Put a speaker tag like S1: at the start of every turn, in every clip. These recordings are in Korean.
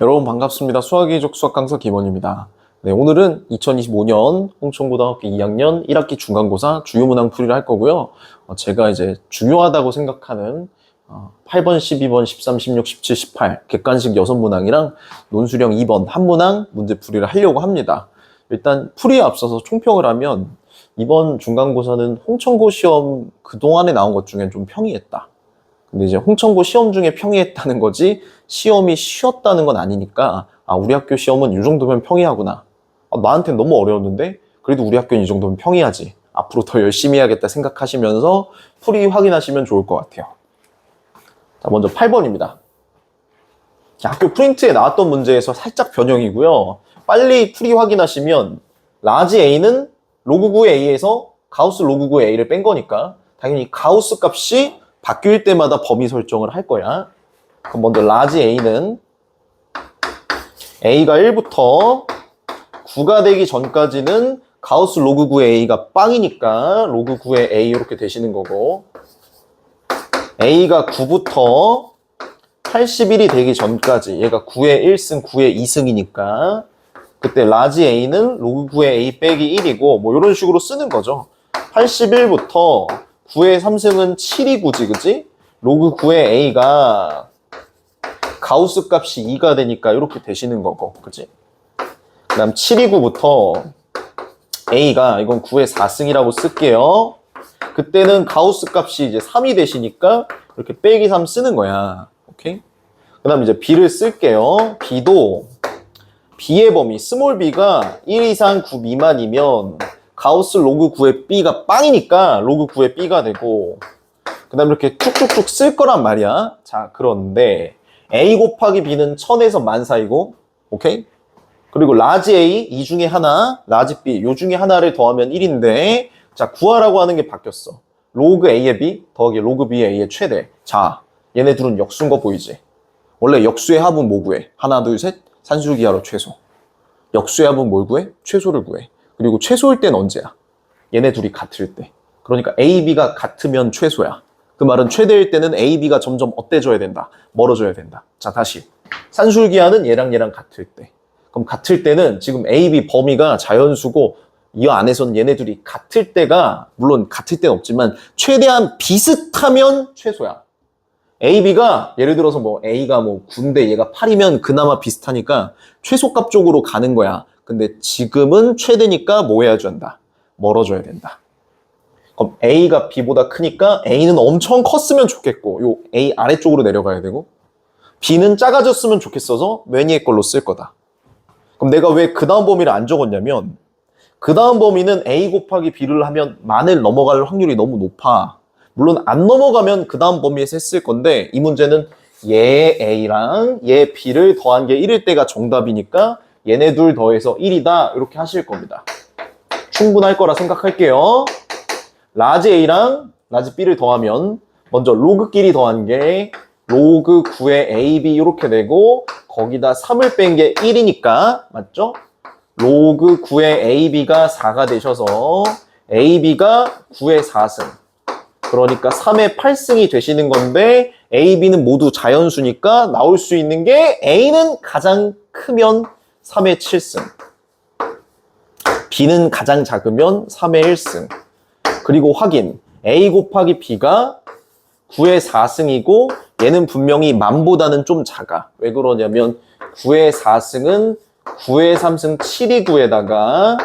S1: 여러분 반갑습니다. 수학의족 수학 강사 김원입니다. 네, 오늘은 2025년 홍천고등학교 2학년 1학기 중간고사 주요 문항 풀이를 할 거고요. 제가 이제 중요하다고 생각하는 8번, 12번, 13, 16, 17, 18 객관식 6문항이랑 논술형 2번 한 문항 문제 풀이를 하려고 합니다. 일단 풀이에 앞서서 총평을 하면 이번 중간고사는 홍천고 시험 그동안에 나온 것 중엔 좀 평이했다. 근데 이제 홍천고 시험 중에 평이했다는 거지 시험이 쉬웠다는 건 아니니까 우리 학교 시험은 이 정도면 평이하구나. 나한테는 너무 어려웠는데 그래도 우리 학교는 이 정도면 평이하지. 앞으로 더 열심히 해야겠다 생각하시면서 풀이 확인하시면 좋을 것 같아요. 자, 먼저 8번입니다. 학교 프린트에 나왔던 문제에서 살짝 변형이고요. 빨리 풀이 확인하시면 라지 A는 로그 9의 A에서 가우스 로그 9의 A를 뺀 거니까 당연히 가우스 값이 바뀔 때마다 범위 설정을 할 거야. 그럼 먼저 라지 A는 A가 1부터 9가 되기 전까지는 가우스 로그 9의 A가 빵이니까 로그 9의 A 이렇게 되시는 거고, A가 9부터 81이 되기 전까지 얘가 9의 1승, 9의 2승이니까 그때 라지 A는 로그 9의 A 빼기 1이고 뭐 이런 식으로 쓰는 거죠. 81부터 9의 3승은 7이 9지, 그지? 로그 9의 A가 가우스 값이 2가 되니까 이렇게 되시는 거고, 그지? 그 다음 7이 9부터 A가 이건 9의 4승이라고 쓸게요. 그때는 가우스 값이 이제 3이 되시니까 이렇게 빼기 3 쓰는 거야. 오케이? 그 다음 이제 B를 쓸게요. B도 B의 범위, 스몰 b가 1 이상 9 미만이면 가우스 로그 9의 B가 빵이니까 로그 9의 B가 되고, 그 다음에 이렇게 쭉쭉쭉 쓸 거란 말이야. 자, 그런데 A 곱하기 B는 1000에서 10,000 사이고, 오케이? 그리고 라지 A, 이 중에 하나, 라지 B, 요 중에 하나를 더하면 1인데, 자, 구하라고 하는 게 바뀌었어. 로그 A의 B 더하기 로그 B의 A의 최대. 자, 얘네 둘은 역수인 거 보이지? 원래 역수의 합은 뭐 구해? 하나, 둘, 셋, 산술기하로 최소. 역수의 합은 뭘 구해? 최소를 구해. 그리고 최소일 땐 언제야? 얘네 둘이 같을 때. 그러니까 A, B가 같으면 최소야. 그 말은 최대일 때는 A, B가 점점 어때져야 된다? 멀어져야 된다. 자, 다시. 산술기하는 얘랑 같을 때. 그럼 같을 때는 지금 A, B 범위가 자연수고 이 안에서는 얘네 둘이 같을 때가, 물론 같을 때는 없지만 최대한 비슷하면 최소야. A, B가 예를 들어서 뭐 A가 뭐 9인데 얘가 8이면 그나마 비슷하니까 최소값 쪽으로 가는 거야. 근데 지금은 최대니까 뭐 해야 된다? 멀어져야 된다. 그럼 A가 B보다 크니까 A는 엄청 컸으면 좋겠고 요 A 아래쪽으로 내려가야 되고, B는 작아졌으면 좋겠어서 맨 위에 걸로 쓸 거다. 그럼 내가 왜 그 다음 범위를 안 적었냐면 그 다음 범위는 A 곱하기 B를 하면 만을 넘어갈 확률이 너무 높아. 물론 안 넘어가면 그 다음 범위에서 했을 건데 이 문제는 얘 A랑 얘 B를 더한 게 1일 때가 정답이니까 얘네 둘 더해서 1이다 이렇게 하실 겁니다. 충분할 거라 생각할게요. 라지 A랑 라지 B를 더하면 먼저 로그끼리 더한 게 로그 9의 AB 이렇게 되고 거기다 3을 뺀 게 1이니까 맞죠? 로그 9의 AB가 4가 되셔서 AB가 9의 4승, 그러니까 3의 8승이 되시는 건데 A, B는 모두 자연수니까 나올 수 있는 게 A는 가장 크면 3의 7승, B는 가장 작으면 3의 1승. 그리고 확인, A 곱하기 B가 9의 4승이고 얘는 분명히 만보다는 좀 작아. 왜 그러냐면 9의 4승은 9의 3승 7이 9에다가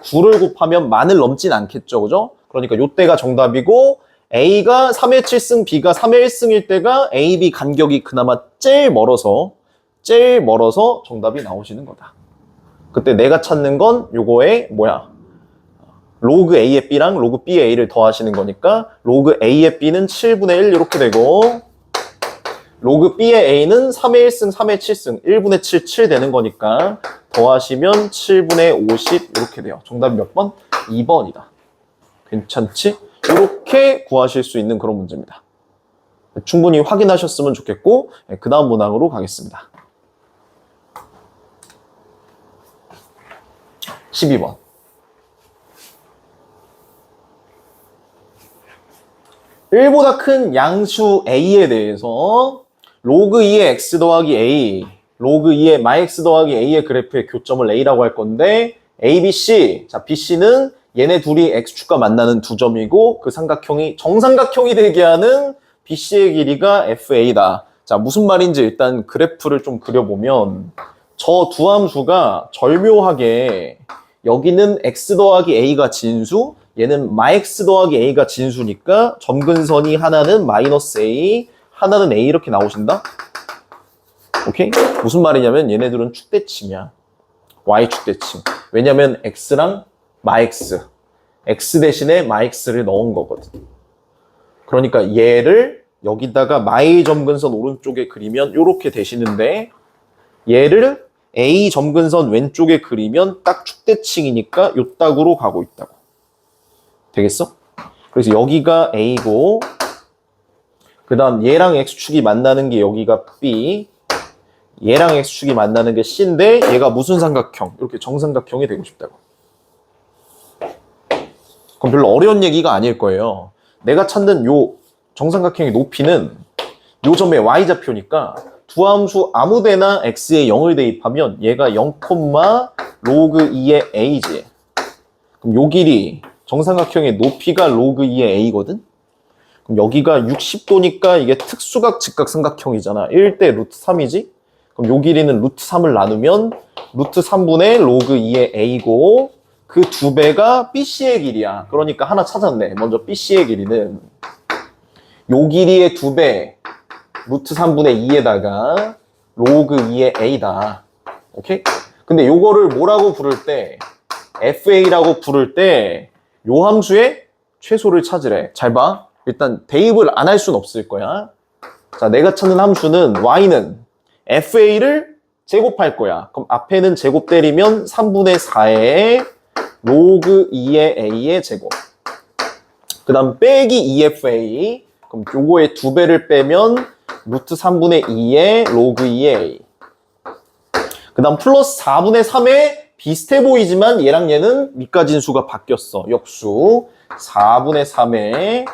S1: 9를 곱하면 만을 넘진 않겠죠, 그죠? 그러니까 요때가 정답이고 A가 3의 7승, B가 3의 1승일 때가 A, B 간격이 그나마 제일 멀어서 정답이 나오시는 거다. 그때 내가 찾는 건 요거에 뭐야? 로그 A의 B랑 로그 B의 A를 더하시는 거니까 로그 A의 B는 7분의 1 이렇게 되고 로그 B의 A는 3의 1승, 3의 7승, 1분의 7, 7 되는 거니까 더하시면 7분의 50 이렇게 돼요. 정답이 몇 번? 2번이다. 괜찮지? 이렇게 구하실 수 있는 그런 문제입니다. 충분히 확인하셨으면 좋겠고 그 다음 문항으로 가겠습니다. 12번. (1보다) 큰 양수 A에 대해서 로그 2의 x 더하기 A 로그 2의 마이x 더하기 a의 그래프의 교점을 a라고 할 건데 a, b, c. 자, b, c는 얘네 둘이 x축과 만나는 두 점이고 그 삼각형이 정삼각형이 되게 하는 BC의 길이가 FA다. 자, 무슨 말인지 일단 그래프를 좀 그려보면 저 두 함수가 절묘하게 여기는 x 더하기 a가 진수, 얘는 마x 더하기 a가 진수니까 점근선이 하나는 마이너스 a, 하나는 a 이렇게 나오신다? 오케이? 무슨 말이냐면 얘네들은 축대칭이야. y축대칭. 왜냐면 x랑 마x, x 대신에 마x를 넣은 거거든. 그러니까 얘를 여기다가 마이 점근선 오른쪽에 그리면 이렇게 되시는데 얘를 A 점근선 왼쪽에 그리면 딱 축대칭이니까 요 딱으로 가고 있다고. 되겠어? 그래서 여기가 A고 그 다음 얘랑 X축이 만나는 게 여기가 B, 얘랑 X축이 만나는 게 C인데 얘가 무슨 삼각형? 이렇게 정삼각형이 되고 싶다고. 그럼 별로 어려운 얘기가 아닐 거예요. 내가 찾는 요 정삼각형의 높이는 요 점의 y좌표니까 두 함수 아무데나 x에 0을 대입하면 얘가 0, 로그 2의 a지. 그럼 요 길이 정삼각형의 높이가 로그 2의 a거든? 그럼 여기가 60도니까 이게 특수각 직각삼각형이잖아. 1대 루트 3이지? 그럼 요 길이는 루트 3을 나누면 루트 3분의 로그 2의 a고 그 두 배가 BC의 길이야. 그러니까 하나 찾았네. 먼저 BC의 길이는 요 길이의 두 배, 루트 3분의 2에다가 로그 2의 a다. 오케이? 근데 요거를 뭐라고 부를 때, FA라고 부를 때, 요 함수의 최소를 찾으래. 잘 봐. 일단 대입을 안 할 순 없을 거야. 자, 내가 찾는 함수는 y는 FA를 제곱할 거야. 그럼 앞에는 제곱 때리면 3분의 4에 로그 2의 a의 제곱. 그 다음 빼기 2FA. 그럼 요거의 두 배를 빼면 루트 3분의 2의 로그 2의 a. 그 다음 플러스 4분의 3에 비슷해 보이지만 얘랑 얘는 밑가진수가 바뀌었어. 역수. 4분의 3에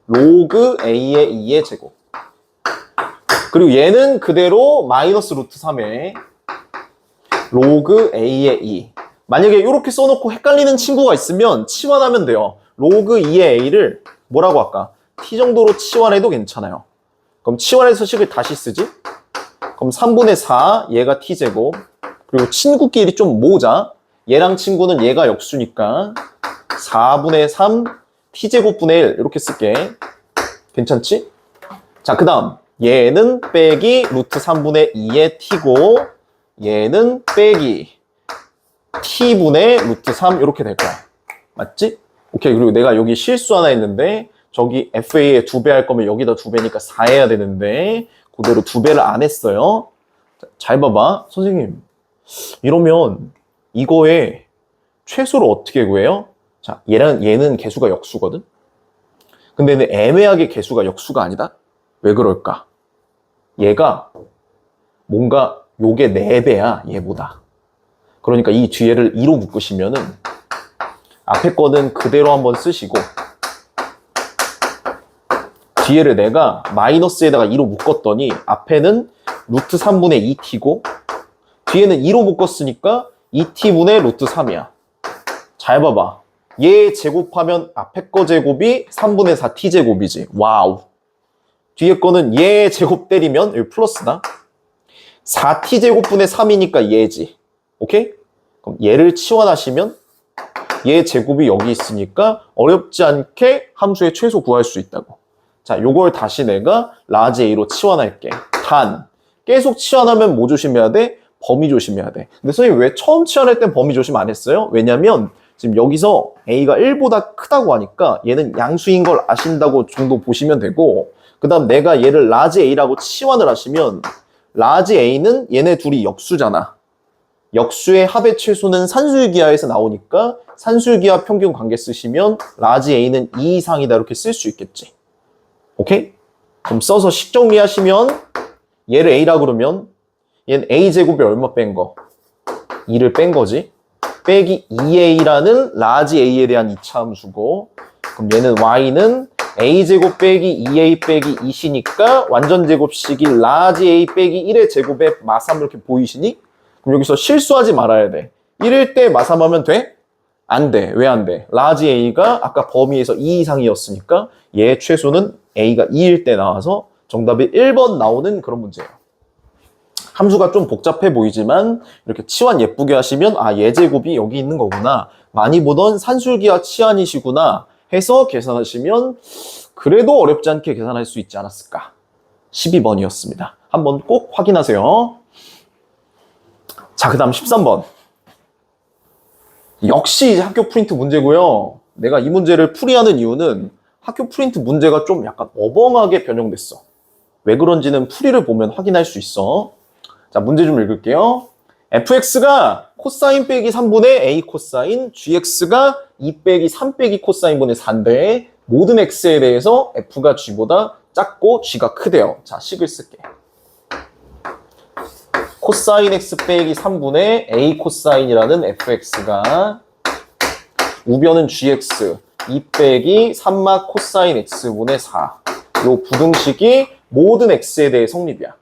S1: 로그 a의 2의 제곱. 그리고 얘는 그대로 마이너스 루트 3에 로그 a의 2. 만약에 이렇게 써놓고 헷갈리는 친구가 있으면 치환하면 돼요. 로그 2의 a를 뭐라고 할까? t 정도로 치환해도 괜찮아요. 그럼 치환해서 식을 다시 쓰지? 그럼 3분의 4, 얘가 t제곱. 그리고 친구끼리 좀 모으자. 얘랑 친구는 얘가 역수니까 4분의 3, t제곱분의 1 이렇게 쓸게. 괜찮지? 자, 그 다음 얘는 빼기 루트 3분의 2의 t고 얘는 빼기 t분의 루트 3 이렇게 될 거야. 맞지? 오케이. 그리고 내가 여기 실수 하나 했는데 저기 FA에 2배 할 거면 여기다 2배니까 4 해야 되는데 그대로 2배를 안 했어요. 잘 봐봐. 선생님 이러면 이거의 최소를 어떻게 구해요? 자, 얘는 개수가 역수거든? 근데 얘는 애매하게 개수가 역수가 아니다? 왜 그럴까? 얘가 뭔가 요게 4배야 얘보다. 그러니까 이 뒤에를 2로 묶으시면은 앞에 거는 그대로 한번 쓰시고 뒤에를 내가 마이너스에다가 2로 묶었더니 앞에는 루트 3분의 2t고 뒤에는 2로 묶었으니까 2t분의 루트 3이야. 잘 봐봐. 얘 제곱하면 앞에 거 제곱이 3분의 4t 제곱이지. 와우. 뒤에 거는 얘 제곱 때리면 여기 플러스다. 4t 제곱분의 3이니까 얘지. 오케이? 그럼 얘를 치환하시면 얘 제곱이 여기 있으니까 어렵지 않게 함수의 최소 구할 수 있다고. 자, 요걸 다시 내가 라지 A로 치환할게. 단, 계속 치환하면 뭐 조심해야 돼? 범위 조심해야 돼. 근데 선생님 왜 처음 치환할 땐 범위 조심 안 했어요? 왜냐면 지금 여기서 A가 1보다 크다고 하니까 얘는 양수인 걸 아신다고 정도 보시면 되고 그 다음 내가 얘를 라지 A라고 치환을 하시면 라지 A는 얘네 둘이 역수잖아. 역수의 합의 최소는 산술기하에서 나오니까 산술기하 평균 관계 쓰시면 라지 A는 2 이상이다 이렇게 쓸 수 있겠지. 오케이? 그럼 써서 식 정리하시면 얘를 A라 그러면 얘는 A제곱이 얼마 뺀 거? 2를 뺀 거지. 빼기 2A라는 라지 A에 대한 2차 함수고 그럼 얘는 Y는 a제곱 빼기 2a 빼기 2c니까 완전제곱식이 라지 a 빼기 1의 제곱에 마삼 이렇게 보이시니? 그럼 여기서 실수하지 말아야 돼. 1일 때 마삼하면 돼? 안 돼. 왜 안 돼? 라지 a가 아까 범위에서 2 이상이었으니까 얘 최소는 a가 2일 때 나와서 정답이 1번 나오는 그런 문제예요. 함수가 좀 복잡해 보이지만 이렇게 치환 예쁘게 하시면 아, 얘 제곱이 여기 있는 거구나. 많이 보던 산술기하 치환이시구나 해서 계산하시면 그래도 어렵지 않게 계산할 수 있지 않았을까. 12번이었습니다. 한번 꼭 확인하세요. 자, 그 다음 13번. 역시 이제 학교 프린트 문제고요. 내가 이 문제를 풀이하는 이유는 학교 프린트 문제가 좀 약간 어벙하게 변형됐어. 왜 그런지는 풀이를 보면 확인할 수 있어. 자, 문제 좀 읽을게요. fx가 코사인 빼기 3분의 a 코사인, gx가 2 빼기 3 빼기 코사인 분의 4인데 모든 x에 대해서 f가 g보다 작고 g가 크대요. 자, 식을 쓸게. 코사인 x 빼기 3분의 a 코사인이라는 fx가 우변은 gx 2 빼기 3마 코사인 x분의 4. 요 부등식이 모든 x에 대해 성립이야.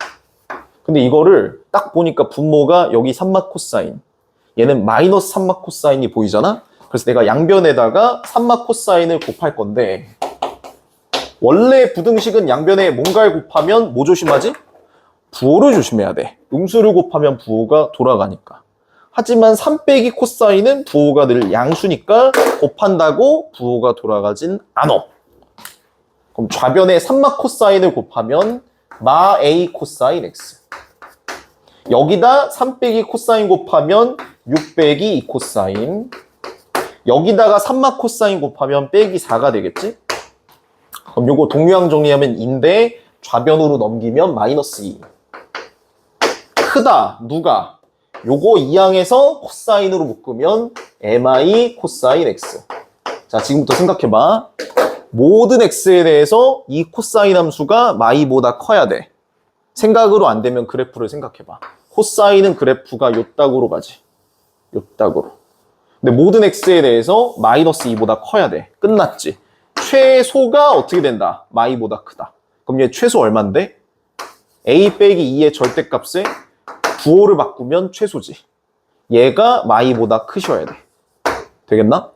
S1: 근데 이거를 딱 보니까 분모가 여기 3마 코사인, 얘는 마이너스 3마 코사인이 보이잖아? 그래서 내가 양변에다가 3마 코사인을 곱할 건데 원래 부등식은 양변에 뭔가를 곱하면 뭐 조심하지? 부호를 조심해야 돼. 음수를 곱하면 부호가 돌아가니까. 하지만 3 빼기 코사인은 부호가 늘 양수니까 곱한다고 부호가 돌아가진 않아. 그럼 좌변에 3마 코사인을 곱하면 마 a 코사인 x. 여기다 3 빼기 코사인 곱하면 6 빼기 2 코사인. 여기다가 3마 코사인 곱하면 빼기 4가 되겠지? 그럼 요거 동류항 정리하면 인데 좌변으로 넘기면 마이너스 2. 크다. 누가? 요거 2항에서 코사인으로 묶으면 mi 코사인 x. 자, 지금부터 생각해봐. 모든 x에 대해서 이 코사인 함수가 마이보다 커야 돼. 생각으로 안 되면 그래프를 생각해봐. 코사인은 그래프가 요 딱으로 가지. 요 딱으로. 근데 모든 x에 대해서 마이너스 2보다 커야 돼. 끝났지. 최소가 어떻게 된다? 마이보다 크다. 그럼 얘 최소 얼만데? a 빼기 2의 절대값에 부호를 바꾸면 최소지. 얘가 마이보다 크셔야 돼. 되겠나?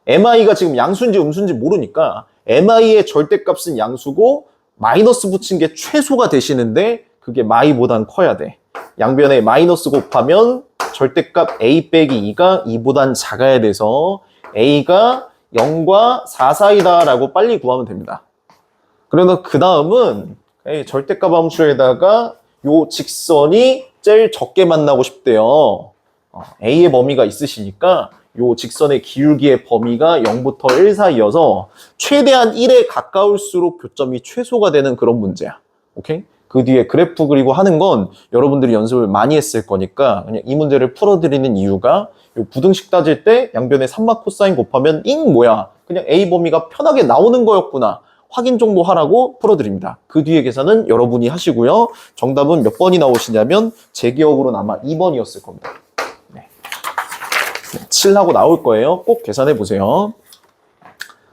S1: mi가 지금 양수인지 음수인지 모르니까 mi의 절대값은 양수고 마이너스 붙인 게 최소가 되시는데 그게 마이보단 커야 돼. 양변에 마이너스 곱하면 절대값 a 빼기 2가 2보단 작아야 돼서 a가 0과 4 사이다 라고 빨리 구하면 됩니다. 그래서 그 다음은 절대값 함수에다가 요 직선이 제일 적게 만나고 싶대요. a의 범위가 있으시니까 요 직선의 기울기의 범위가 0부터 1 사이여서 최대한 1에 가까울수록 교점이 최소가 되는 그런 문제야. 오케이? 그 뒤에 그래프 그리고 하는 건 여러분들이 연습을 많이 했을 거니까 그냥 이 문제를 풀어드리는 이유가 요 부등식 따질 때 양변에 3마 코사인 곱하면 뭐야? 그냥 a 범위가 편하게 나오는 거였구나. 확인 정도 하라고 풀어드립니다. 그 뒤에 계산은 여러분이 하시고요. 정답은 몇 번이 나오시냐면 제 기억으로는 아마 2번이었을 겁니다. 7하고 나올 거예요. 꼭 계산해 보세요.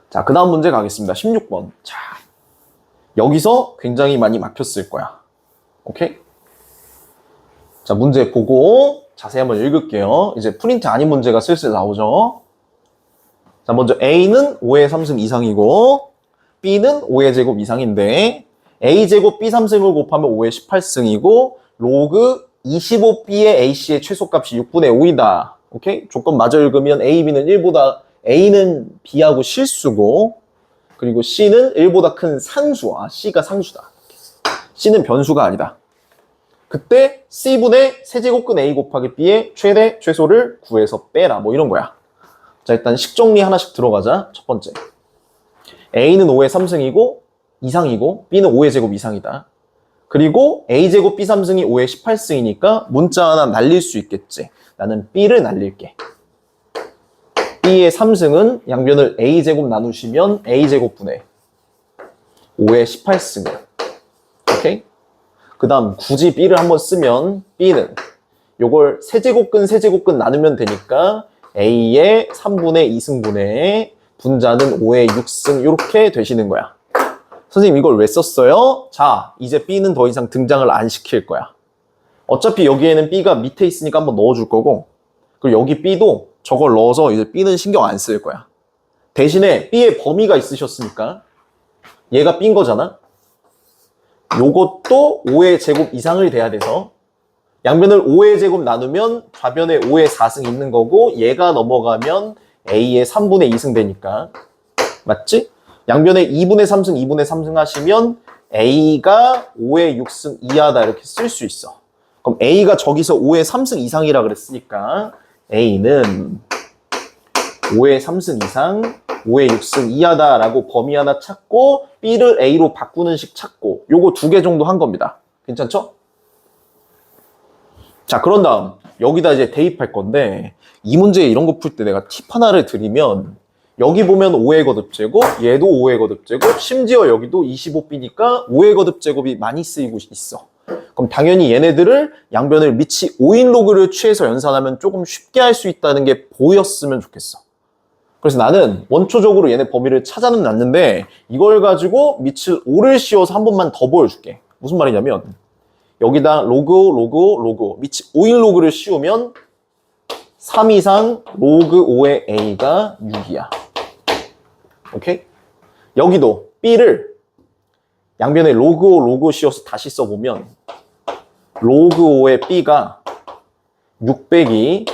S1: 자, 그 다음 문제 가겠습니다. 16번. 자, 여기서 굉장히 많이 막혔을 거야. 오케이? 자, 문제 보고 자세히 한번 읽을게요. 이제 프린트 아닌 문제가 슬슬 나오죠. 자, 먼저 A는 5의 3승 이상이고 B는 5의 제곱 이상인데 A제곱 B 3승을 곱하면 5의 18승이고 로그 25B의 AC의 최소값이 6분의 5이다. 오케이? 조건 마저 읽으면 A, B는 1보다 A는 B하고 실수고 그리고 C는 1보다 큰 상수. 아, C가 상수다. C는 변수가 아니다. 그때 C분의 세제곱근 A 곱하기 B의 최대 최소를 구해서 빼라. 뭐 이런 거야. 자, 일단 식정리 하나씩 들어가자. 첫 번째. A는 5의 3승이고 이상이고 B는 5의 제곱 이상이다. 그리고 A제곱 B 3승이 5의 18승이니까 문자 하나 날릴 수 있겠지. 나는 B를 날릴게. B의 3승은 양변을 A제곱 나누시면 A제곱분의 5의 18승이야. 오케이? 그 다음 굳이 B를 한번 쓰면 B는 요걸 세제곱근 나누면 되니까 A의 3분의 2승분의 분자는 5의 6승 이렇게 되시는 거야. 선생님 이걸 왜 썼어요? 자, 이제 B는 더 이상 등장을 안 시킬 거야. 어차피 여기에는 B가 밑에 있으니까 한번 넣어줄 거고, 그리고 여기 B도 저걸 넣어서 이제 B는 신경 안 쓸 거야. 대신에 B의 범위가 있으셨으니까 얘가 B인 거잖아. 요것도 5의 제곱 이상을 돼야 돼서 양변을 5의 제곱 나누면 좌변에 5의 4승 있는 거고, 얘가 넘어가면 A의 3분의 2승 되니까. 맞지? 양변에 2분의 3승, 2분의 3승 하시면 A가 5의 6승 이하다 이렇게 쓸 수 있어. 그럼 A가 저기서 5의 3승 이상이라 그랬으니까 A는 5의 3승 이상, 5의 6승 이하다라고 범위 하나 찾고 B를 A로 바꾸는 식 찾고, 요거 2개 정도 한 겁니다. 괜찮죠? 자, 그런 다음 여기다 이제 대입할 건데, 이 문제 이런 거 풀 때 내가 팁 하나를 드리면, 여기 보면 5의 거듭제곱, 얘도 5의 거듭제곱, 심지어 여기도 25B니까 5의 거듭제곱이 많이 쓰이고 있어. 그럼 당연히 얘네들을 양변을 미치 5인 로그를 취해서 연산하면 조금 쉽게 할 수 있다는 게 보였으면 좋겠어. 그래서 나는 원초적으로 얘네 범위를 찾아는 놨는데, 이걸 가지고 밑을 5를 씌워서 한 번만 더 보여줄게. 무슨 말이냐면, 여기다 로그 밑이 5인 로그를 씌우면 3 이상 로그 5의 A가 6이야. 오케이? 여기도 B를 양변에 로그 씌워서 다시 써보면 로그 5의 B가 600이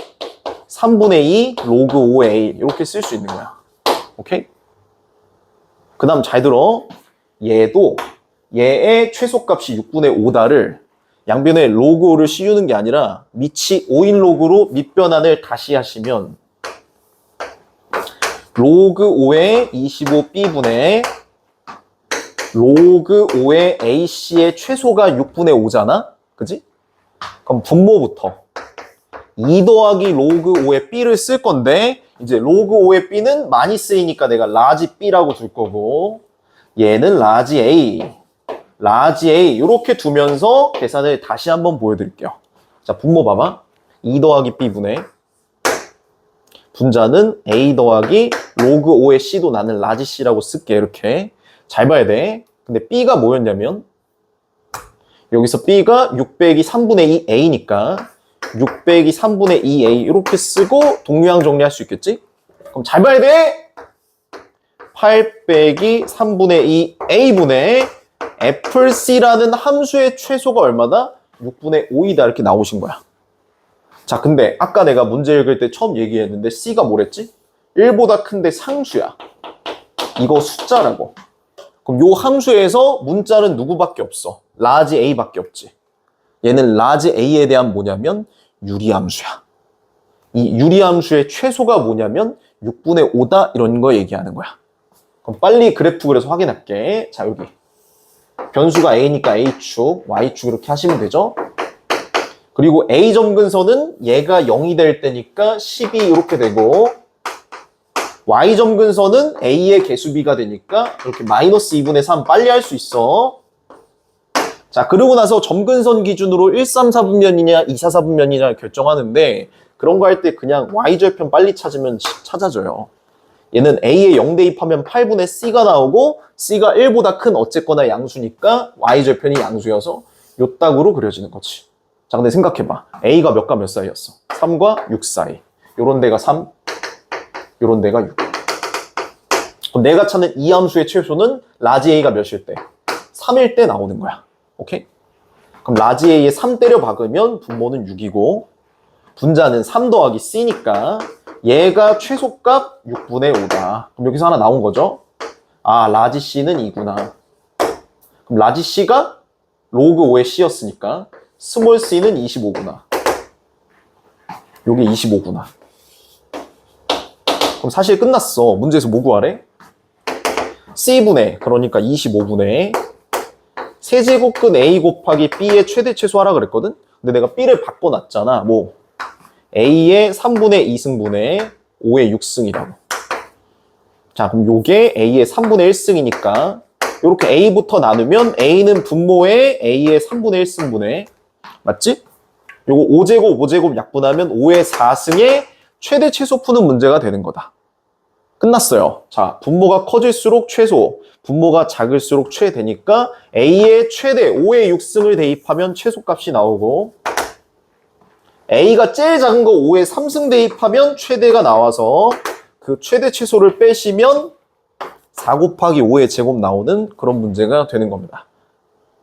S1: 3분의 2 로그 5의 A 이렇게 쓸 수 있는 거야. 오케이? 그 다음 잘 들어. 얘도 얘의 최소값이 6분의 5다를 양변에 로그 5를 씌우는 게 아니라 밑이 5인 로그로 밑변환을 다시 하시면 로그 5의 25B분의 로그 5의 AC의 최소가 6분의 5잖아? 그지? 그럼 분모부터 2 더하기 로그 5의 B를 쓸 건데, 이제 로그 5의 B는 많이 쓰이니까 내가 라지 B라고 둘 거고, 얘는 라지 A 이렇게 두면서 계산을 다시 한번 보여드릴게요. 자, 분모 봐봐. 2 더하기 B분의 분자는 A 더하기 로그 5의 C도 나는 라지 C라고 쓸게. 이렇게 잘 봐야 돼. 근데 B가 뭐였냐면, 여기서 B가 600이 3분의 2 A니까 600이 3분의 2 A 이렇게 쓰고 동류항 정리할 수 있겠지? 그럼 잘 봐야 돼! 800이 3분의 2 A분의 FC라는 함수의 최소가 얼마다? 6분의 5이다 이렇게 나오신 거야. 자, 근데 아까 내가 문제 읽을 때 처음 얘기했는데 C가 뭐랬지? 1보다 큰데 상수야. 이거 숫자라고. 그럼 요 함수에서 문자는 누구밖에 없어? 라지 A밖에 없지. 얘는 라지 A에 대한 뭐냐면 유리함수야. 이 유리함수의 최소가 뭐냐면 6분의 5다 이런 거 얘기하는 거야. 그럼 빨리 그래프 그려서 확인할게. 자, 여기 변수가 A니까 A축, Y축 이렇게 하시면 되죠. 그리고 A 점근선은 얘가 0이 될 때니까 12 이렇게 되고, Y 점근선은 A의 개수비가 되니까 이렇게 마이너스 2분의 3 빨리 할 수 있어. 자, 그러고 나서 점근선 기준으로 1, 3, 4분면이냐 2, 4, 4분면이냐 결정하는데, 그런 거 할 때 그냥 Y절편 빨리 찾으면 찾아져요. 얘는 A에 0 대입하면 8분의 C가 나오고, C가 1보다 큰 어쨌거나 양수니까 Y절편이 양수여서 요 딱으로 그려지는 거지. 자, 근데 생각해봐. A가 몇과 몇 사이였어? 3과 6 사이. 요런 데가 3, 요런 데가 6. 그럼 내가 찾는 이 함수의 최소는 라지 A가 몇일 때? 3일 때 나오는 거야. 오케이? 그럼 라지 A에 3 때려 박으면 분모는 6이고, 분자는 3 더하기 C니까 얘가 최소값 6분의 5다. 그럼 여기서 하나 나온 거죠? 아, 라지 C는 2구나. 그럼 라지 C가 로그 5의 C였으니까 스몰 c는 25구나. 요게 25구나. 그럼 사실 끝났어. 문제에서 뭐 구하래? C분의, 그러니까 25분의 세제곱근 A 곱하기 B의 최대 최소하라 그랬거든? 근데 내가 B를 바꿔놨잖아. 뭐 A의 3분의 2승분의 5의 6승이라고. 자, 그럼 요게 A의 3분의 1승이니까 요렇게 A부터 나누면 A는 분모에 A의 3분의 1승분의, 맞지? 요거 5제곱 약분하면 5의 4승의 최대 최소 푸는 문제가 되는 거다. 끝났어요. 자, 분모가 커질수록 최소, 분모가 작을수록 최대니까 A의 최대 5의 6승을 대입하면 최소값이 나오고 A가 제일 작은 거 5의 3승 대입하면 최대가 나와서 그 최대 최소를 빼시면 4 곱하기 5의 제곱 나오는 그런 문제가 되는 겁니다.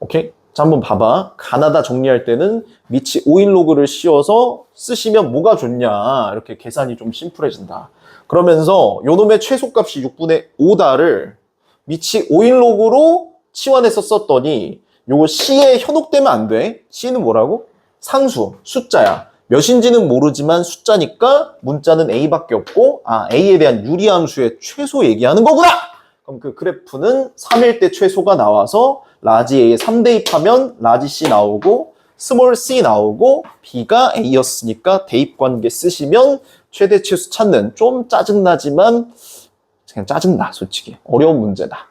S1: 오케이? 자, 한번 봐봐. 가나다 정리할 때는 미치 5일로그를 씌워서 쓰시면 뭐가 좋냐. 이렇게 계산이 좀 심플해진다. 그러면서 요놈의 최소값이 6분의 5다를 미치 5일로그로 치환해서 썼더니 요거 C에 현혹되면 안 돼. C는 뭐라고? 상수, 숫자야. 몇인지는 모르지만 숫자니까 문자는 A밖에 없고 A에 대한 유리함수의 최소 얘기하는 거구나! 그럼 그 그래프는 3일 때 최소가 나와서 라지 A에 3 대입하면 라지 C 나오고 스몰 c 나오고 B가 A였으니까 대입관계 쓰시면 최대 최소 찾는 좀 짜증나지만 그냥 짜증나 솔직히 어려운 문제다.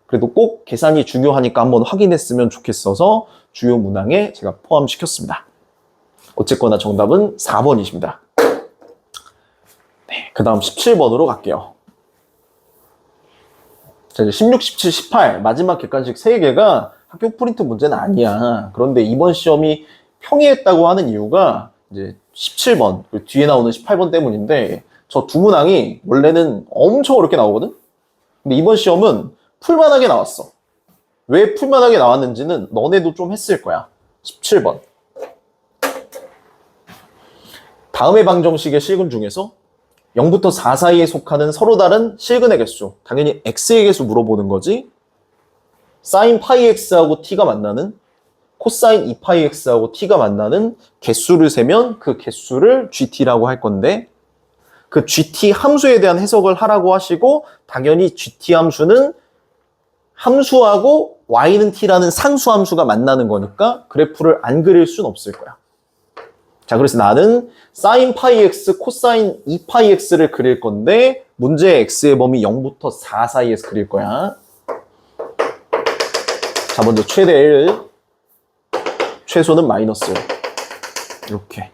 S1: 그래도 꼭 계산이 중요하니까 한번 확인했으면 좋겠어서 주요 문항에 제가 포함시켰습니다. 어쨌거나 정답은 4번이십니다. 네, 그 다음 17번으로 갈게요. 자, 이제 16, 17, 18 마지막 객관식 3개가 학교 프린트 문제는 아니야. 그런데 이번 시험이 평이했다고 하는 이유가 이제 17번, 그리고 뒤에 나오는 18번 때문인데 저 두 문항이 원래는 엄청 어렵게 나오거든? 근데 이번 시험은 풀만하게 나왔어. 왜 풀만하게 나왔는지는 너네도 좀 했을 거야. 17번. 다음의 방정식의 실근 중에서 0부터 4 사이에 속하는 서로 다른 실근의 개수. 당연히 x의 개수 물어보는 거지. sin 파이 x하고 t가 만나는 코사인 2파이 x하고 t가 만나는 개수를 세면 그 개수를 gt라고 할 건데 그 gt 함수에 대한 해석을 하라고 하시고 당연히 gt 함수는 함수하고 y는 t라는 상수 함수가 만나는 거니까 그래프를 안 그릴 순 없을 거야. 자, 그래서 나는 sin 파이 x, 코사인 2파이 x를 그릴 건데 문제의 x의 범위 0부터 4 사이에서 그릴 거야. 자, 먼저 최대 1, 최소는 마이너스 이렇게.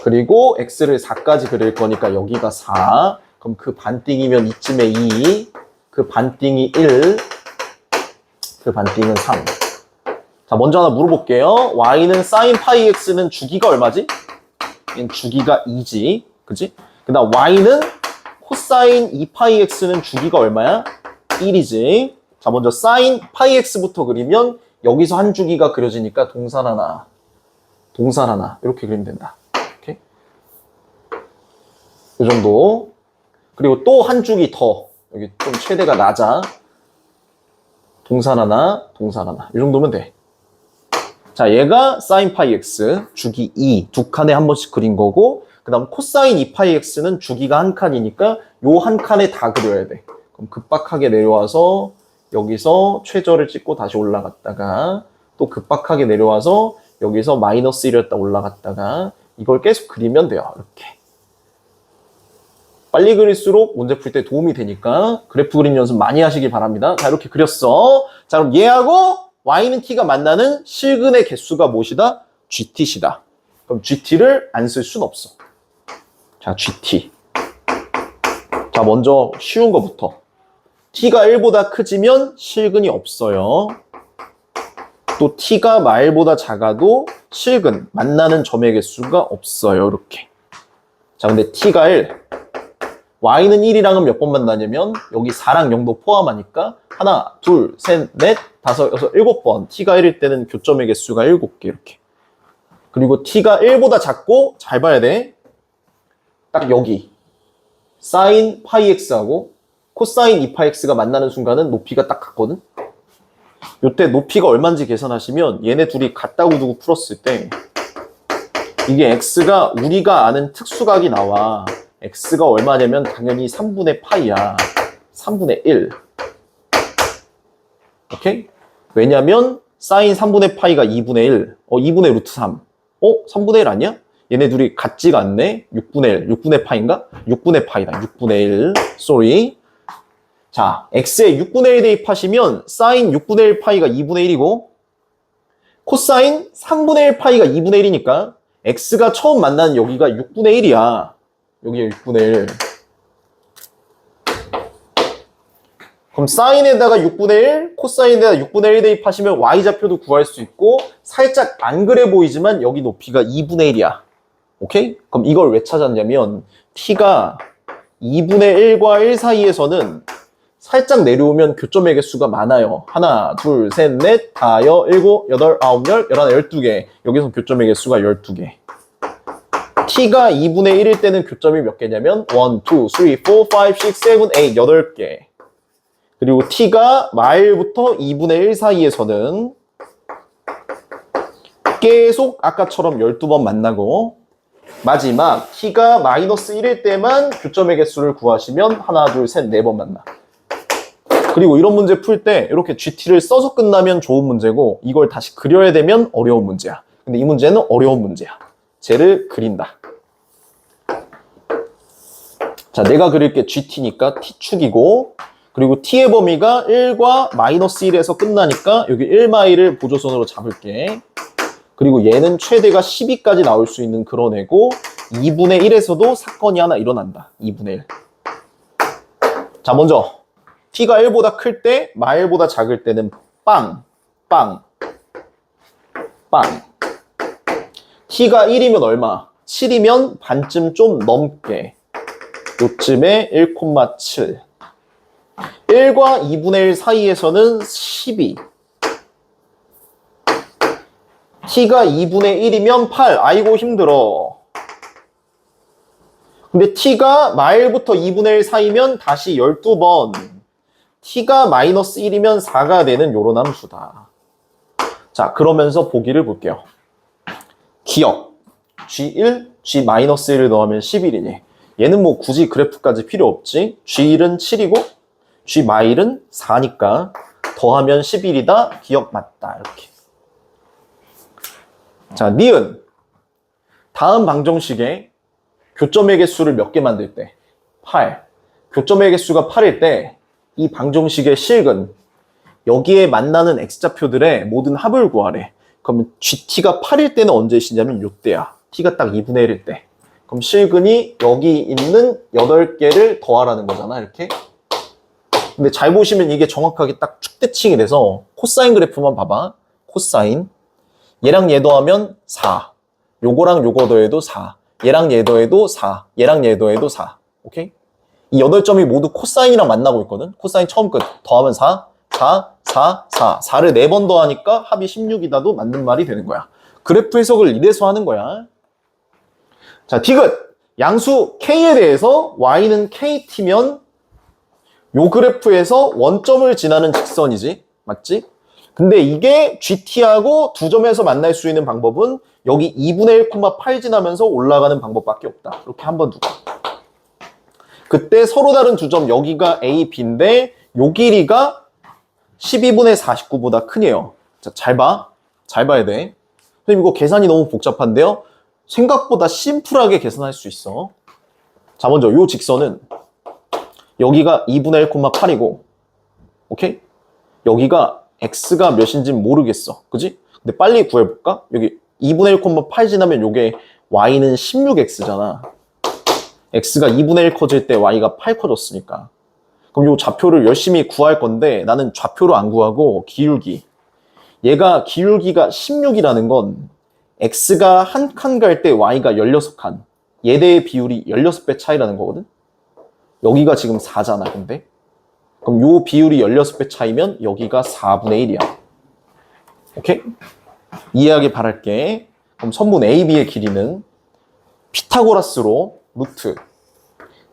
S1: 그리고 x를 4까지 그릴 거니까 여기가 4. 그럼 그 반띵이면 이쯤에 2, 그 반띵이 1, 그 반띵은 3. 자, 먼저 하나 물어볼게요. y는 sin 파이 x는 주기가 얼마지? 얘는 주기가 2지. 그지? 그 다음 y는 코사인 2파이 x는 주기가 얼마야? 1이지. 자, 먼저 sin 파이 x부터 그리면 여기서 한 주기가 그려지니까 동산 하나, 동산 하나 이렇게 그리면 된다. 오케이? 이 정도. 그리고 또 한 주기 더. 여기 좀 최대가 낮아. 동산 하나, 동산 하나. 이 정도면 돼. 자, 얘가 sin 파이 x, 주기 2, 두 칸에 한 번씩 그린 거고, 그 다음 코사인 2파이 x는 주기가 한 칸이니까 요 한 칸에 다 그려야 돼. 그럼 급박하게 내려와서 여기서 최저를 찍고 다시 올라갔다가 또 급박하게 내려와서 여기서 마이너스 1이었다 올라갔다가 이걸 계속 그리면 돼요. 이렇게. 빨리 그릴수록 문제 풀 때 도움이 되니까 그래프 그림 연습 많이 하시길 바랍니다. 자, 이렇게 그렸어. 자, 그럼 얘하고 y는 t가 만나는 실근의 개수가 무엇이다? gt시다. 그럼 gt를 안 쓸 순 없어. 자, gt. 자, 먼저 쉬운 거부터. t가 1보다 크지면 실근이 없어요. 또 t가 말보다 작아도 실근, 만나는 점의 개수가 없어요. 이렇게. 자, 근데 t가 1. y는 1이랑은 몇 번 만나냐면 여기 4랑 0도 포함하니까 하나, 둘, 셋, 넷, 다섯, 여섯, 7번. t가 1일 때는 교점의 개수가 7개 이렇게. 그리고 t가 1보다 작고 잘 봐야 돼. 딱 여기. sin 파이 x하고 코사인 2파이 x가 만나는 순간은 높이가 딱 같거든. 요때 높이가 얼마인지 계산하시면 얘네 둘이 같다고 두고 풀었을 때 이게 x가 우리가 아는 특수각이 나와. x가 얼마냐면 당연히 3분의 파이야. 3분의 1. 오케이? 왜냐면 사인 3분의 파이가 2분의 1. 2분의 루트 3. 3분의 1 아니야? 얘네 둘이 같지가 않네. 6분의 1. 6분의 파인가? 6분의 파이다. 6분의 1. 쏘리. 자, x에 6분의 1 대입하시면 사인 6분의 1 파이가 2분의 1이고 코사인 3분의 1 파이가 2분의 1이니까 x가 처음 만난 여기가 6분의 1이야. 여기가 6분의 1. 그럼 사인에다가 6분의 1, 코사인에다가 6분의 1 대입하시면 y좌표도 구할 수 있고 살짝 안 그래 보이지만 여기 높이가 2분의 1이야. 오케이? 그럼 이걸 왜 찾았냐면 t가 2분의 1과 1 사이에서는 살짝 내려오면 교점의 개수가 많아요. 하나, 둘, 셋, 넷, 다, 여, 일곱, 여덟, 아홉, 열, 열하나, 12개. 여기서 교점의 개수가 12개. t가 2분의 1일 때는 교점이 몇 개냐면 1, 2, 3, 4, 5, 6, 7, 8, 8개. 그리고 t가 마일부터 2분의 1 사이에서는 계속 아까처럼 12번 만나고 마지막 t가 마이너스 1일 때만 교점의 개수를 구하시면 하나, 둘, 셋, 4번 만나. 그리고 이런 문제 풀 때 이렇게 GT를 써서 끝나면 좋은 문제고 이걸 다시 그려야 되면 어려운 문제야. 근데 이 문제는 어려운 문제야. 쟤를 그린다. 자, 내가 그릴게 GT니까 T축이고 그리고 T의 범위가 1과 마이너스 1에서 끝나니까 여기 1마일을 보조선으로 잡을게. 그리고 얘는 최대가 12까지 나올 수 있는 그런 애고 2분의 1에서도 사건이 하나 일어난다. 2분의 1. 자, 먼저 t가 1보다 클 때, 마일보다 작을 때는 빵, 빵, 빵. t가 1이면 얼마? 7이면 반쯤 좀 넘게. 요쯤에 1,7. 1과 2분의 1 사이에서는 12. t가 2분의 1이면 8. 아이고 힘들어. 근데 t가 마일부터 2분의 1 사이면 다시 12번. t가 마이너스 1이면 4가 되는 요런 함수다. 자, 그러면서 보기를 볼게요. 기억. G1, G-1을 더하면 11이니. 얘는 뭐 굳이 그래프까지 필요 없지. G1은 7이고 G-1은 4니까 더하면 11이다. 기억 맞다. 이렇게. 자, 니은. 다음 방정식에 교점의 개수를 몇 개 만들 때? 8. 교점의 개수가 8일 때 이 방정식의 실근, 여기에 만나는 x좌표들의 모든 합을 구하래. 그러면 GT가 8일 때는 언제 시냐면 요때야. t가 딱 2분의 1일 때. 그럼 실근이 여기 있는 8개를 더하라는 거잖아, 이렇게. 근데 잘 보시면 이게 정확하게 딱 축대칭이 돼서 코사인 그래프만 봐봐. 코사인. 얘랑 얘 더하면 4. 요거랑 요거 더해도 4. 얘랑 얘 더해도 4. 얘랑 얘 더해도 4. 오케이? 이 8점이 모두 코사인이랑 만나고 있거든. 코사인 처음 끝. 더하면 4, 4, 4, 4. 4를 4번 더하니까 합이 16이다도 맞는 말이 되는 거야. 그래프 해석을 이래서 하는 거야. 자, 디귿. 양수 K에 대해서 Y는 KT면 요 그래프에서 원점을 지나는 직선이지. 맞지? 근데 이게 GT하고 두 점에서 만날 수 있는 방법은 여기 2분의 1,8 지나면서 올라가는 방법밖에 없다. 이렇게 한번 두고. 그때 서로 다른 두 점 여기가 A, B인데 요 길이가 12분의 49보다 크네요. 자, 잘 봐. 잘 봐야 돼. 선생님 이거 계산이 너무 복잡한데요. 생각보다 심플하게 계산할 수 있어. 자, 먼저 요 직선은 여기가 2분의 1,8이고 오케이? 여기가 x가 몇인지 모르겠어. 그지? 근데 빨리 구해볼까? 여기 2분의 1,8 지나면 요게 y는 16x잖아. x가 2분의 1 커질 때 y가 8 커졌으니까. 그럼 요 좌표를 열심히 구할 건데 나는 좌표로 안 구하고 기울기. 얘가 기울기가 16이라는 건 x가 한 칸 갈 때 y가 16칸. 얘대의 비율이 16배 차이라는 거거든? 여기가 지금 4잖아, 근데. 그럼 요 비율이 16배 차이면 여기가 4분의 1이야. 오케이? 이해하길 바랄게. 그럼 선분 AB의 길이는 피타고라스로 루트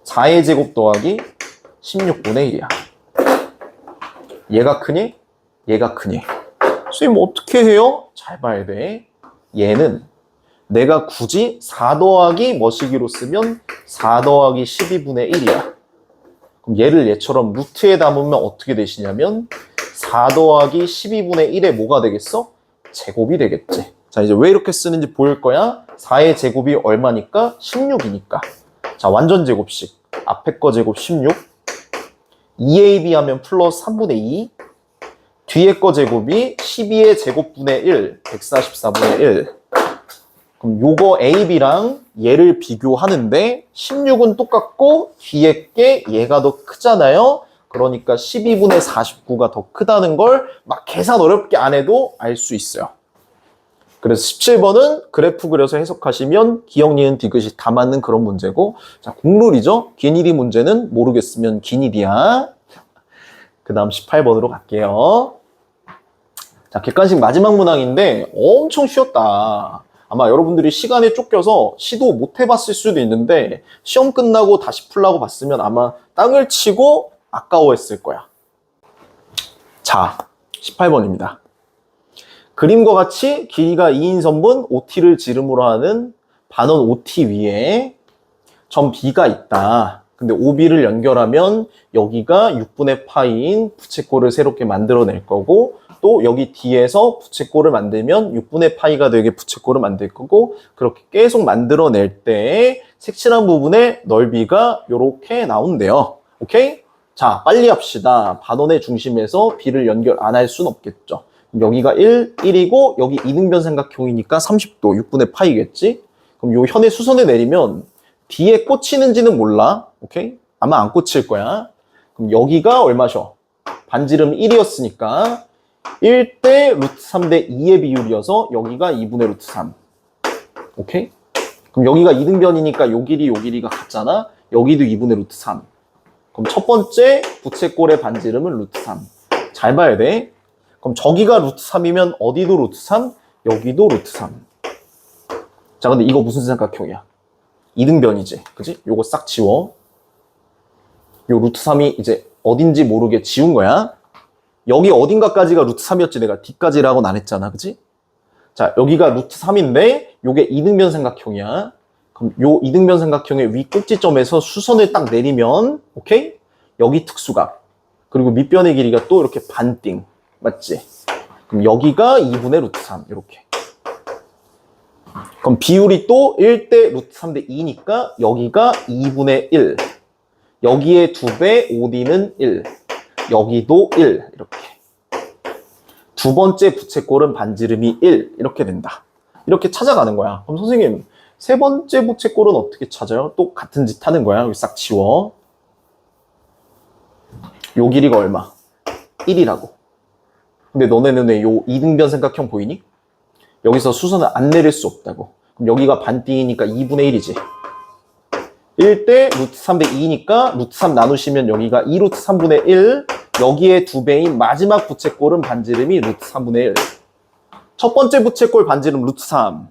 S1: 4의 제곱 더하기 16분의 1이야. 얘가 크니? 얘가 크니? 선생님 어떻게 해요? 잘 봐야 돼. 얘는 내가 굳이 4 더하기 뭐시기로 쓰면 4 더하기 12분의 1이야. 그럼 얘를 얘처럼 루트에 담으면 어떻게 되시냐면 4 더하기 12분의 1에 뭐가 되겠어? 제곱이 되겠지. 자, 이제 왜 이렇게 쓰는지 보일 거야. 4의 제곱이 얼마니까? 16이니까. 자, 완전 제곱식. 앞에 거 제곱 16. 2ab 하면 플러스 3분의 2. 뒤에 거 제곱이 12의 제곱분의 1. 144분의 1. 그럼 요거 ab랑 얘를 비교하는데 16은 똑같고 뒤에 게 얘가 더 크잖아요. 그러니까 12분의 49가 더 크다는 걸 막 계산 어렵게 안 해도 알 수 있어요. 그래서 17번은 그래프 그려서 해석하시면 기억, 니은, 디귿이 다 맞는 그런 문제고, 자, 국룰이죠. 긴 일이 문제는 모르겠으면 긴 일이야. 그 다음 18번으로 갈게요. 자, 객관식 마지막 문항인데 엄청 쉬웠다. 아마 여러분들이 시간에 쫓겨서 시도 못 해봤을 수도 있는데 시험 끝나고 다시 풀라고 봤으면 아마 땅을 치고 아까워했을 거야. 자, 18번입니다. 그림과 같이 길이가 2인 선분 OT를 지름으로 하는 반원 OT 위에 점 B가 있다. 근데 OB를 연결하면 여기가 6분의 파이인 부채꼴을 새롭게 만들어낼 거고, 또 여기 D에서 부채꼴을 만들면 6분의 파이가 되게 부채꼴을 만들 거고, 그렇게 계속 만들어낼 때 색칠한 부분의 넓이가 이렇게 나온대요. 오케이? 자, 빨리 합시다. 반원의 중심에서 B를 연결 안 할 순 없겠죠. 여기가 1이고 여기 이등변 삼각형이니까 30도, 6분의 파이겠지? 그럼 요 현의 수선을 내리면 D에 꽂히는지는 몰라. 오케이? 아마 안 꽂힐 거야. 그럼 여기가 얼마셔? 반지름 1이었으니까 1대 루트 3대 2의 비율이어서 여기가 2분의 루트 3. 오케이? 그럼 여기가 이등변이니까 요 길이가 같잖아. 여기도 2분의 루트 3. 그럼 첫 번째 부채꼴의 반지름은 루트 3. 잘 봐야 돼. 그럼 저기가 루트 3이면 어디도 루트 3? 여기도 루트 3. 자, 근데 이거 무슨 삼각형이야? 이등변이지. 그지? 요거 싹 지워. 요 루트 3이 이제 어딘지 모르게 지운 거야. 여기 어딘가까지가 루트 3이었지. 내가 D까지라고는 안 했잖아. 그지? 자, 여기가 루트 3인데 요게 이등변 삼각형이야. 그럼 요 이등변 삼각형의 위 꼭지점에서 수선을 딱 내리면, 오케이? 여기 특수각. 그리고 밑변의 길이가 또 이렇게 반띵. 맞지? 그럼 여기가 2분의 루트 3. 이렇게. 그럼 비율이 또 1대 루트 3대 2니까 여기가 2분의 1. 여기에 2배, OD는 1. 여기도 1. 이렇게. 두 번째 부채꼴은 반지름이 1. 이렇게 된다. 이렇게 찾아가는 거야. 그럼 선생님, 세 번째 부채꼴은 어떻게 찾아요? 또 같은 짓 하는 거야. 여기 싹 지워. 요 길이가 얼마? 1이라고. 근데 너네는 왜 요 이등변 삼각형 보이니? 여기서 수선을 안 내릴 수 없다고. 그럼 여기가 반띵이니까 2분의 1이지. 1대 루트 3대 2니까 루트 3 나누시면 여기가 2 루트 3분의 1. 여기에 2배인 마지막 부채꼴은 반지름이 루트 3분의 1. 첫 번째 부채꼴 반지름 루트 3.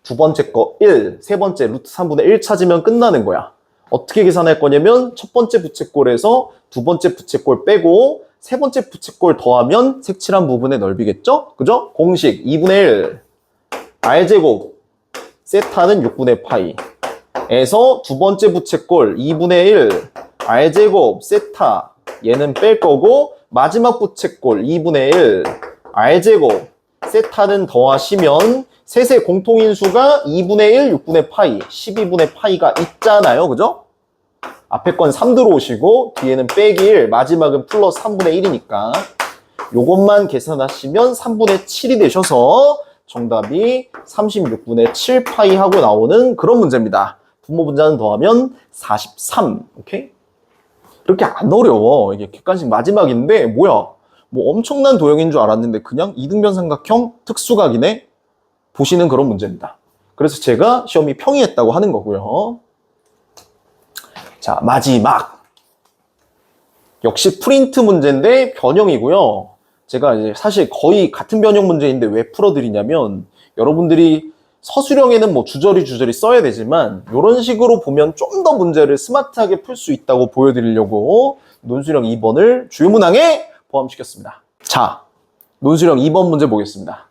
S1: 두 번째 거 1. 세 번째 루트 3분의 1 찾으면 끝나는 거야. 어떻게 계산할 거냐면 첫 번째 부채꼴에서 두 번째 부채꼴 빼고 세 번째 부채꼴 더하면 색칠한 부분의 넓이겠죠? 그죠? 공식 2분의 1 R제곱 세타는 6분의 파이 에서 두 번째 부채꼴 2분의 1 R제곱 세타 얘는 뺄 거고 마지막 부채꼴 2분의 1 R제곱 세타는 더하시면 셋의 공통인수가 2분의 1 6분의 파이 12분의 파이가 있잖아요. 그죠? 앞에 건 3 들어오시고 뒤에는 빼기 1, 마지막은 플러스 3분의 1이니까 요것만 계산하시면 3분의 7이 되셔서 정답이 36분의 7파이 하고 나오는 그런 문제입니다. 분모 분자는 더하면 43. 오케이? 그렇게 안 어려워. 이게 객관식 마지막인데 뭐야? 뭐 엄청난 도형인 줄 알았는데 그냥 이등변 삼각형 특수각이네? 보시는 그런 문제입니다. 그래서 제가 시험이 평이했다고 하는 거고요. 자, 마지막. 역시 프린트 문제인데 변형이고요. 제가 이제 사실 거의 같은 변형 문제인데 왜 풀어드리냐면 여러분들이 서술형에는 뭐 주저리 써야 되지만 이런 식으로 보면 좀 더 문제를 스마트하게 풀 수 있다고 보여드리려고 논술형 2번을 주요 문항에 포함시켰습니다. 자, 논술형 2번 문제 보겠습니다.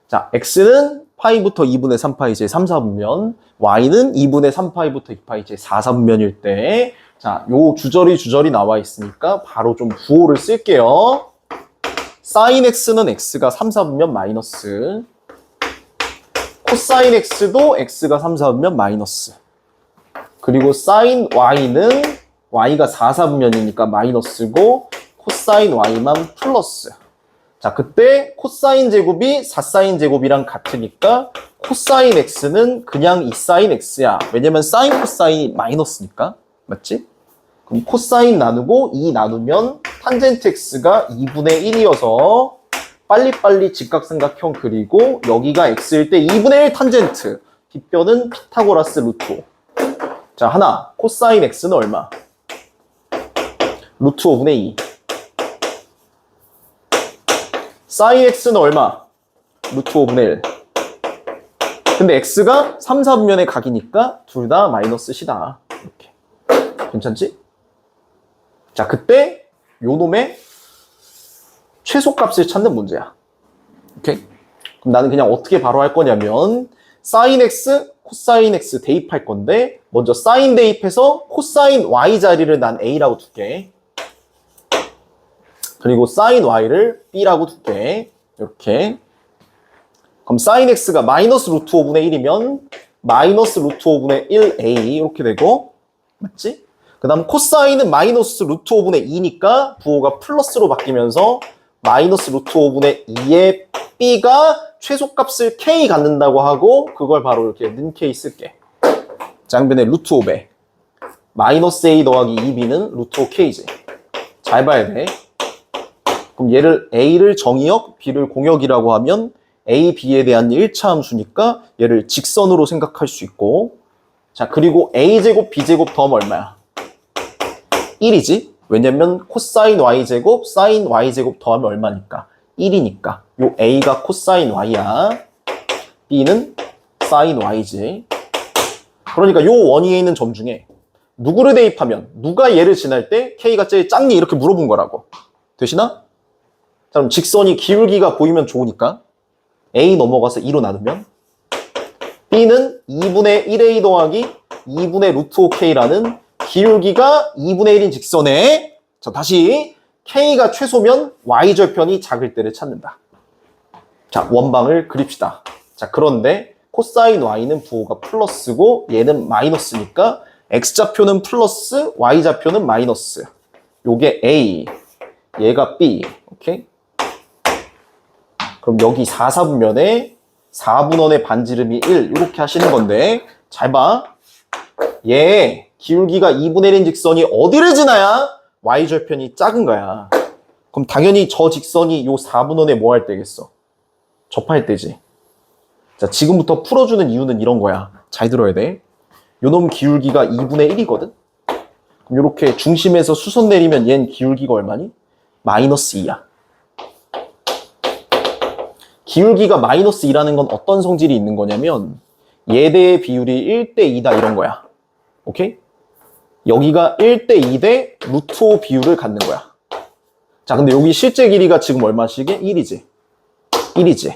S1: 자, x는 파이부터 2분의 3파이 제 3, 4분면, y는 2분의 3파이부터 2파이 제 4, 4분면일 때, 자, 요 주저리 나와 있으니까 바로 좀 부호를 쓸게요. sin x는 x가 3, 4분면 마이너스, 코사인 x도 x가 3, 4분면 마이너스, 그리고 sin y는 y가 4, 4분면이니까 마이너스고, 코사인 y만 플러스. 자, 그때 코사인 제곱이 4사인 제곱이랑 같으니까 코사인 x는 그냥 2사인 x야. 왜냐면 사인 코사인이 마이너스니까. 맞지? 그럼 코사인 나누고 2 나누면 탄젠트 x가 2분의 1이어서 빨리빨리 직각삼각형 그리고 여기가 x일 때 2분의 1 탄젠트. 빗변은 피타고라스 루트 5. 자, 하나. 코사인 x는 얼마? 루트 5분의 2. 사인 x는 얼마? 루트 5분의 1. 근데 x가 3, 4분면의 각이니까 둘 다 마이너스 시다. 이렇게. 괜찮지? 자, 그때 요 놈의 최소값을 찾는 문제야. 오케이? 그럼 나는 그냥 어떻게 바로 할 거냐면 사인 x, 코사인 x 대입할 건데 먼저 사인 대입해서 코사인 y 자리를 난 a라고 둘게. 그리고 사인 y를 b라고 둘게. 이렇게. 그럼 사인 x가 마이너스 루트 5분의 1이면 마이너스 루트 5분의 1a 이렇게 되고 맞지? 그 다음 코사인은 마이너스 루트 5분의 2니까 부호가 플러스로 바뀌면서 마이너스 루트 5분의 2의 b가 최소값을 k 갖는다고 하고 그걸 바로 이렇게 는 k 쓸게. 장변에 루트 5배 마이너스 a 더하기 2b는 루트 5k지. 잘 봐야 돼. 그럼 얘를 a를 정의역, b를 공역이라고 하면 a, b에 대한 1차 함수니까 얘를 직선으로 생각할 수 있고 자 그리고 a제곱, b제곱 더하면 얼마야? 1이지? 왜냐면 코사인 y제곱, 사인 y제곱 더하면 얼마니까? 1이니까 요 a가 코사인 y야 b는 사인 y지. 그러니까 요 원위에 있는 점 중에 누구를 대입하면 누가 얘를 지날 때 k가 제일 작니? 이렇게 물어본 거라고. 되시나? 자, 그럼 직선이 기울기가 보이면 좋으니까 a 넘어가서 2로 나누면 b는 2분의 1a 더하기 2분의 루트 5k라는 기울기가 2분의 1인 직선에 자 다시 k가 최소면 y절편이 작을 때를 찾는다. 자 원방을 그립시다. 자 그런데 코사인 y는 부호가 플러스고 얘는 마이너스니까 x좌표는 플러스 y좌표는 마이너스. 요게 a 얘가 b. 오케이? 그럼 여기 4, 4분면에 4분원의 반지름이 1 이렇게 하시는 건데 잘 봐. 얘 기울기가 2분의 1인 직선이 어디를 지나야 y절편이 작은 거야. 그럼 당연히 저 직선이 요 4분원에 뭐 할 때겠어? 접할 때지. 자 지금부터 풀어주는 이유는 이런 거야. 잘 들어야 돼. 요놈 기울기가 2분의 1이거든. 그럼 이렇게 중심에서 수선 내리면 얘는 기울기가 얼마니? 마이너스 2야. 기울기가 마이너스 2라는 건 어떤 성질이 있는 거냐면 얘대의 비율이 1대 2다 이런 거야. 오케이? 여기가 1대 2대 루트 5 비율을 갖는 거야. 자, 근데 여기 실제 길이가 지금 얼마씩에? 1이지. 1이지.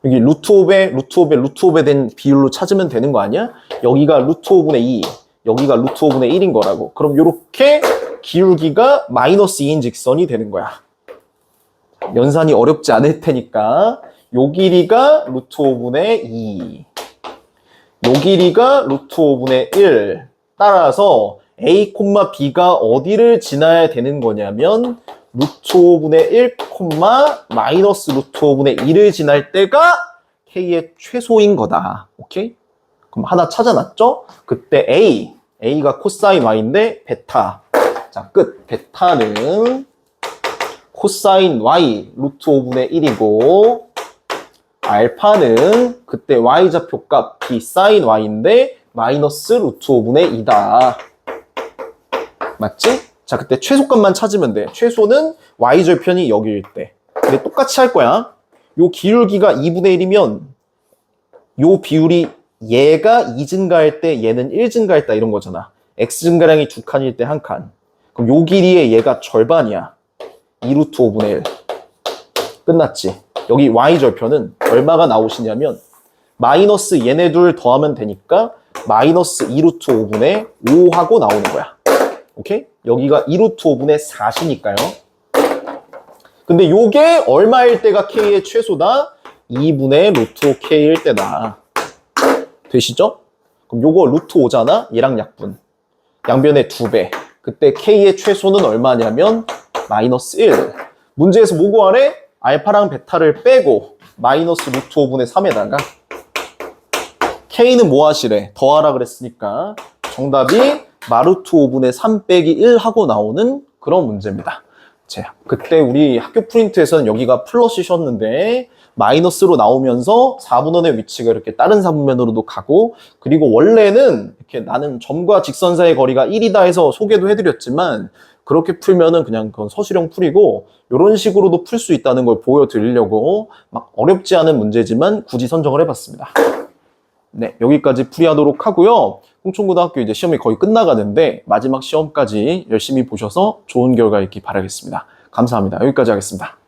S1: 여기 루트 5배, 루트 5배, 루트 5배 된 비율로 찾으면 되는 거 아니야? 여기가 루트 5분의 2, 여기가 루트 5분의 1인 거라고. 그럼 이렇게 기울기가 마이너스 2인 직선이 되는 거야. 연산이 어렵지 않을 테니까 요 길이가 루트 5분의 2, 요 길이가 루트 5분의 1 따라서 a, b가 어디를 지나야 되는 거냐면 루트 5분의 1, 마이너스 루트 5분의 2를 지날 때가 k의 최소인 거다. 오케이? 그럼 하나 찾아놨죠? 그때 a가 코사인 y인데 베타. 자, 끝. 베타는 코사인 y 루트 5분의 1이고 알파는 그때 y좌표 값 b 사인 y인데 마이너스 루트 5분의 2다. 맞지? 자 그때 최소값만 찾으면 돼. 최소는 y절편이 여기일 때. 근데 똑같이 할 거야. 요 기울기가 2분의 1이면 요 비율이 얘가 2 증가할 때 얘는 1 증가했다 이런 거잖아. x 증가량이 2칸일 때 1칸. 그럼 요 길이의 얘가 절반이야. 2루트 5분의 1. 끝났지. 여기 y절편은 얼마가 나오시냐면 마이너스 얘네 둘 더하면 되니까 마이너스 2루트 5분의 5하고 나오는 거야. 오케이? 여기가 2루트 5분의 4시니까요. 근데 요게 얼마일 때가 k의 최소다? 2분의 루트 5k일 때다. 되시죠? 그럼 요거 루트 5잖아? 얘랑 약분. 양변의 2배. 그때 k의 최소는 얼마냐면 마이너스 1. 문제에서 뭐 구하래? 알파랑 베타를 빼고 마이너스 루트 5분의 3에다가 k는 뭐 하시래? 더하라 그랬으니까 정답이 마루트 5분의 3 빼기 1 하고 나오는 그런 문제입니다. 자, 그때 우리 학교 프린트에서는 여기가 플러스셨는데 마이너스로 나오면서 4분원의 위치가 이렇게 다른 4분면으로도 가고, 그리고 원래는 이렇게 나는 점과 직선 사이의 거리가 1이다 해서 소개도 해드렸지만, 그렇게 풀면은 그냥 그건 서술형 풀이고 이런 식으로도 풀 수 있다는 걸 보여드리려고 막 어렵지 않은 문제지만 굳이 선정을 해봤습니다. 네, 여기까지 풀이하도록 하고요. 홍천고등학교 이제 시험이 거의 끝나가는데 마지막 시험까지 열심히 보셔서 좋은 결과 있기 바라겠습니다. 감사합니다. 여기까지 하겠습니다.